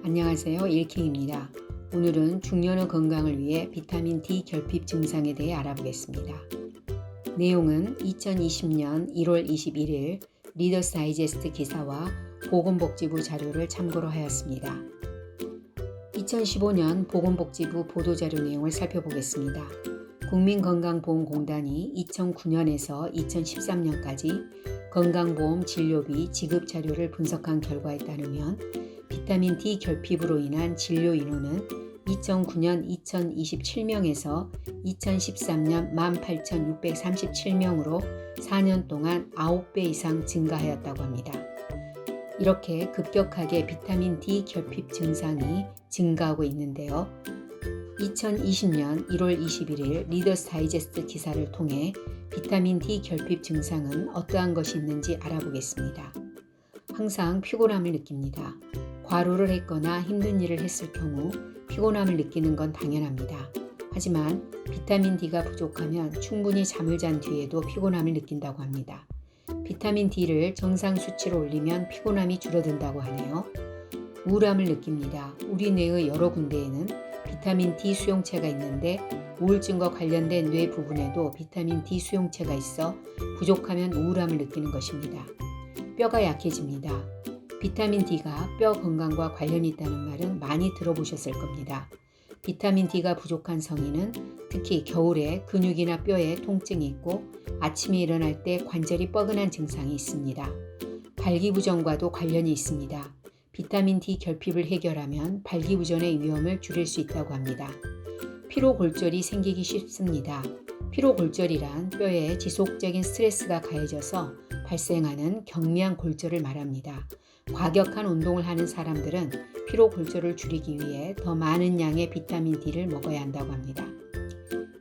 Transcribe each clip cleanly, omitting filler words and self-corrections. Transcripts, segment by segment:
안녕하세요. 일킹입니다. 오늘은 중년의 건강을 위해 비타민 D 결핍 증상에 대해 알아보겠습니다. 내용은 2020년 1월 21일 리더스 다이제스트 기사와 보건복지부 자료를 참고로 하였습니다. 2015년 보건복지부 보도자료 내용을 살펴보겠습니다. 국민건강보험공단이 2009년에서 2013년까지 건강보험 진료비 지급 자료를 분석한 결과에 따르면 비타민 D 결핍으로 인한 진료 인원은 2009년 2027명에서 2013년 18,637명으로 4년 동안 9배 이상 증가하였다고 합니다. 이렇게 급격하게 비타민 D 결핍 증상이 증가하고 있는데요. 2020년 1월 21일 리더스 다이제스트 기사를 통해 비타민 D 결핍 증상은 어떠한 것이 있는지 알아보겠습니다. 항상 피곤함을 느낍니다. 과로를 했거나 힘든 일을 했을 경우 피곤함을 느끼는 건 당연합니다. 하지만 비타민 D가 부족하면 충분히 잠을 잔 뒤에도 피곤함을 느낀다고 합니다. 비타민 D를 정상 수치로 올리면 피곤함이 줄어든다고 하네요. 우울함을 느낍니다. 우리 뇌의 여러 군데에는 비타민 D 수용체가 있는데 우울증과 관련된 뇌 부분에도 비타민 D 수용체가 있어 부족하면 우울함을 느끼는 것입니다. 뼈가 약해집니다. 비타민 D가 뼈 건강과 관련이 있다는 말은 많이 들어보셨을 겁니다. 비타민 D가 부족한 성인은 특히 겨울에 근육이나 뼈에 통증이 있고 아침에 일어날 때 관절이 뻐근한 증상이 있습니다. 발기부전과도 관련이 있습니다. 비타민 D 결핍을 해결하면 발기부전의 위험을 줄일 수 있다고 합니다. 피로골절이 생기기 쉽습니다. 피로골절이란 뼈에 지속적인 스트레스가 가해져서 발생하는 경미한 골절을 말합니다. 과격한 운동을 하는 사람들은 피로골절을 줄이기 위해 더 많은 양의 비타민 D를 먹어야 한다고 합니다.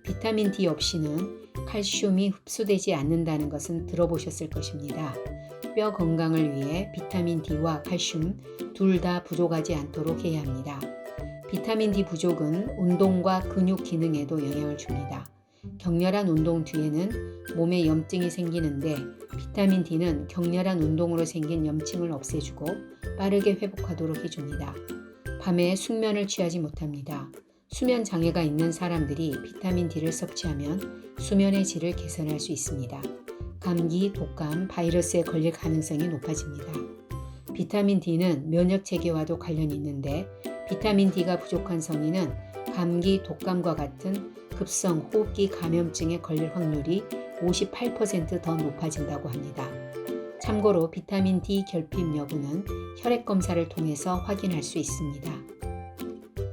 비타민 D 없이는 칼슘이 흡수되지 않는다는 것은 들어보셨을 것입니다. 뼈 건강을 위해 비타민 D와 칼슘 둘 다 부족하지 않도록 해야 합니다. 비타민 D 부족은 운동과 근육 기능에도 영향을 줍니다. 격렬한 운동 뒤에는 몸에 염증이 생기는데 비타민 D는 격렬한 운동으로 생긴 염증을 없애주고 빠르게 회복하도록 해줍니다. 밤에 숙면을 취하지 못합니다. 수면 장애가 있는 사람들이 비타민 D를 섭취하면 수면의 질을 개선할 수 있습니다. 감기, 독감, 바이러스에 걸릴 가능성이 높아집니다. 비타민 D는 면역 체계와도 관련이 있는데 비타민 D가 부족한 성인은 감기, 독감과 같은 급성 호흡기 감염증에 걸릴 확률이 58% 더 높아진다고 합니다. 참고로 비타민 D 결핍 여부는 혈액 검사를 통해서 확인할 수 있습니다.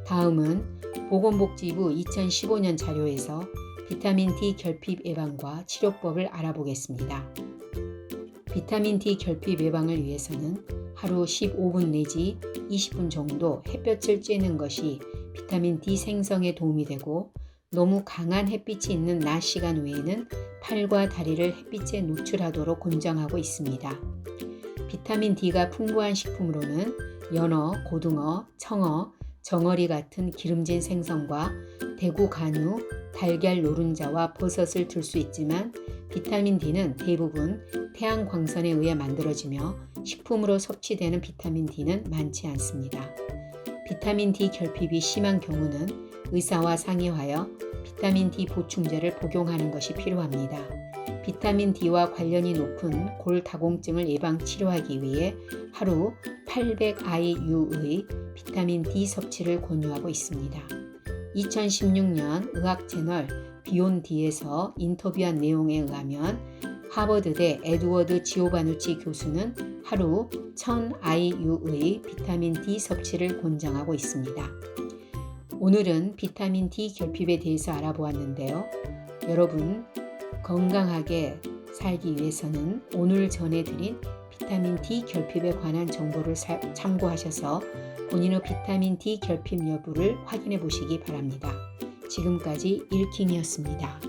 다음은 보건복지부 2015년 자료에서 비타민 D 결핍 예방과 치료법을 알아보겠습니다. 비타민 D 결핍 예방을 위해서는 하루 15분 내지 20분 정도 햇볕을 쬐는 것이 비타민 D 생성에 도움이 되고 너무 강한 햇빛이 있는 낮 시간 외에는 팔과 다리를 햇빛에 노출하도록 권장하고 있습니다. 비타민 D가 풍부한 식품으로는 연어, 고등어, 청어, 정어리 같은 기름진 생선과 대구 간우, 달걀 노른자와 버섯을 들 수 있지만 비타민 D는 대부분 태양 광선에 의해 만들어지며 식품으로 섭취되는 비타민 D는 많지 않습니다. 비타민 D 결핍이 심한 경우는 의사와 상의하여 비타민 D 보충제를 복용하는 것이 필요합니다. 비타민 D와 관련이 높은 골다공증을 예방 치료하기 위해 하루 800IU의 비타민 D 섭취를 권유하고 있습니다. 2016년 의학 채널 비욘D에서 인터뷰한 내용에 의하면 하버드대 에드워드 지오바누치 교수는 하루 1000IU의 비타민 D 섭취를 권장하고 있습니다. 오늘은 비타민 D 결핍에 대해서 알아보았는데요. 여러분 건강하게 살기 위해서는 오늘 전해드린 비타민 D 결핍에 관한 정보를 참고하셔서 본인의 비타민 D 결핍 여부를 확인해 보시기 바랍니다. 지금까지 일킹이었습니다.